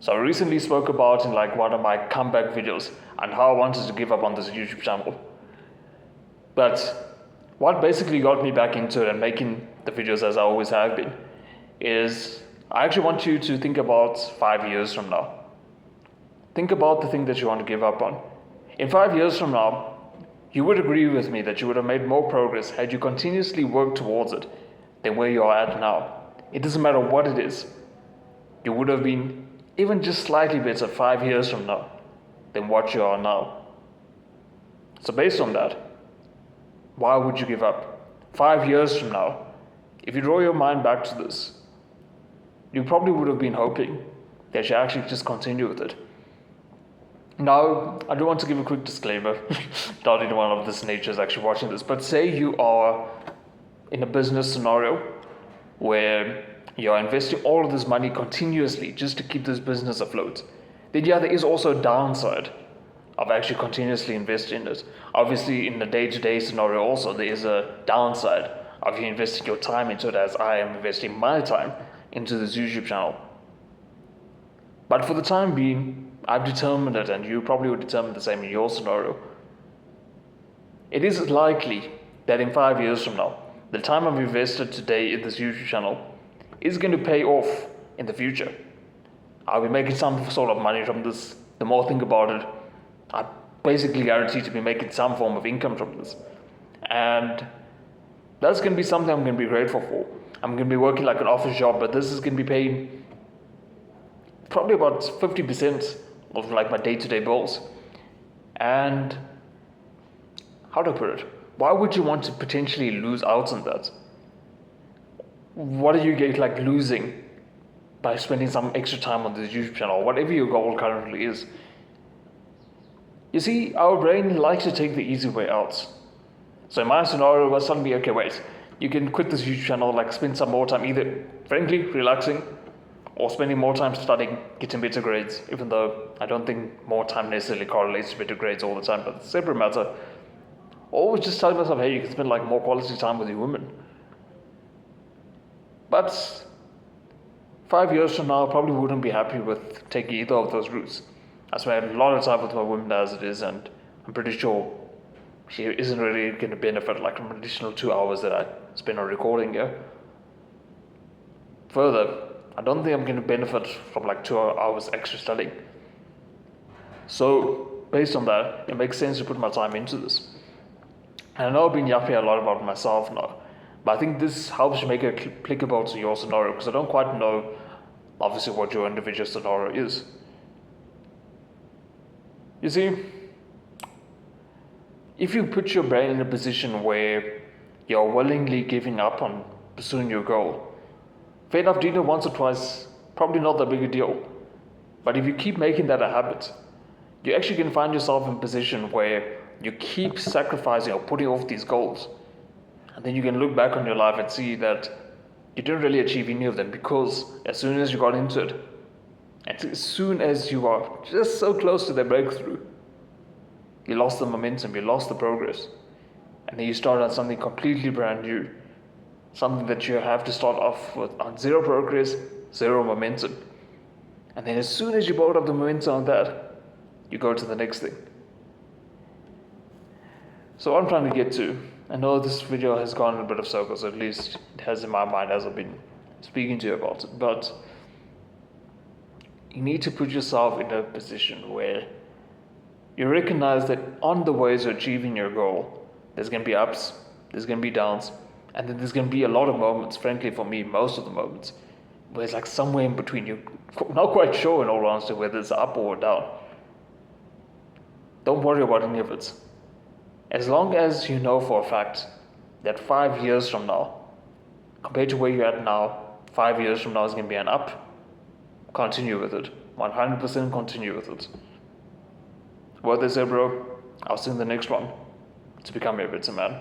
So I recently spoke about in like one of my comeback videos and how I wanted to give up on this YouTube channel. But what basically got me back into it and making the videos as I always have been is I actually want you to think about 5 years from now. Think about the thing that you want to give up on. In 5 years from now, you would agree with me that you would have made more progress had you continuously worked towards it than where you are at now. It doesn't matter what it is. You would have been even just slightly better 5 years from now than what you are now. So based on that, why would you give up? 5 years from now, if you draw your mind back to this, you probably would have been hoping that you actually just continue with it. Now, I do want to give a quick disclaimer. Not anyone of this nature is actually watching this, but say you are in a business scenario where you're investing all of this money continuously just to keep this business afloat. Then yeah, there is also a downside of actually continuously investing in it. Obviously, in the day-to-day scenario also, there is a downside of you investing your time into it, as I am investing my time into this YouTube channel. But for the time being, I've determined it, and you probably would determine the same in your scenario. It is likely that in 5 years from now, the time I've invested today in this YouTube channel is going to pay off in the future. I'll be making some sort of money from this. The more I think about it, I'm basically guaranteed to be making some form of income from this. And that's going to be something I'm going to be grateful for. I'm going to be working like an office job, but this is going to be paying probably about 50% of like my day-to-day bills. And how do I put it? Why would you want to potentially lose out on that? What are you like losing by spending some extra time on this YouTube channel, whatever your goal currently is? You see, our brain likes to take the easy way out. So in my scenario was suddenly, okay, wait, you can quit this YouTube channel, like spend some more time either frankly relaxing or spending more time studying, getting better grades, even though I don't think more time necessarily correlates to better grades all the time, but it's a separate matter. Always just telling myself, hey, you can spend like more quality time with your women. But 5 years from now, I probably wouldn't be happy with taking either of those routes. I spend a lot of time with my woman as it is, and I'm pretty sure she isn't really going to benefit like from an additional 2 hours that I spend on recording here. Further, I don't think I'm going to benefit from like 2 hours extra studying. So, based on that, it makes sense to put my time into this. And I know I've been yapping a lot about myself now, but I think this helps you make it applicable to your scenario, because I don't quite know, obviously, what your individual scenario is. You see, if you put your brain in a position where you're willingly giving up on pursuing your goal, fair enough, doing it once or twice, probably not that big a deal. But if you keep making that a habit, you actually can find yourself in a position where you keep sacrificing or putting off these goals. And then you can look back on your life and see that you didn't really achieve any of them, because as soon as you got into it, as soon as you are just so close to the breakthrough, you lost the momentum, you lost the progress. And then you start on something completely brand new. Something that you have to start off with on zero progress, zero momentum. And then as soon as you build up the momentum on that, you go to the next thing. So what I'm trying to get to, I know this video has gone in a bit of circles, at least it has in my mind as I've been speaking to you about it, but you need to put yourself in a position where you recognize that on the way to achieving your goal, there's going to be ups, there's going to be downs, and then there's going to be a lot of moments, frankly for me, most of the moments, where it's like somewhere in between. You're not quite sure in all honesty whether it's up or down. Don't worry about any of it. As long as you know for a fact that 5 years from now, compared to where you're at now, 5 years from now is going to be an up, continue with it. 100% continue with it. What they say, bro, I'll see you in the next one to become a better man.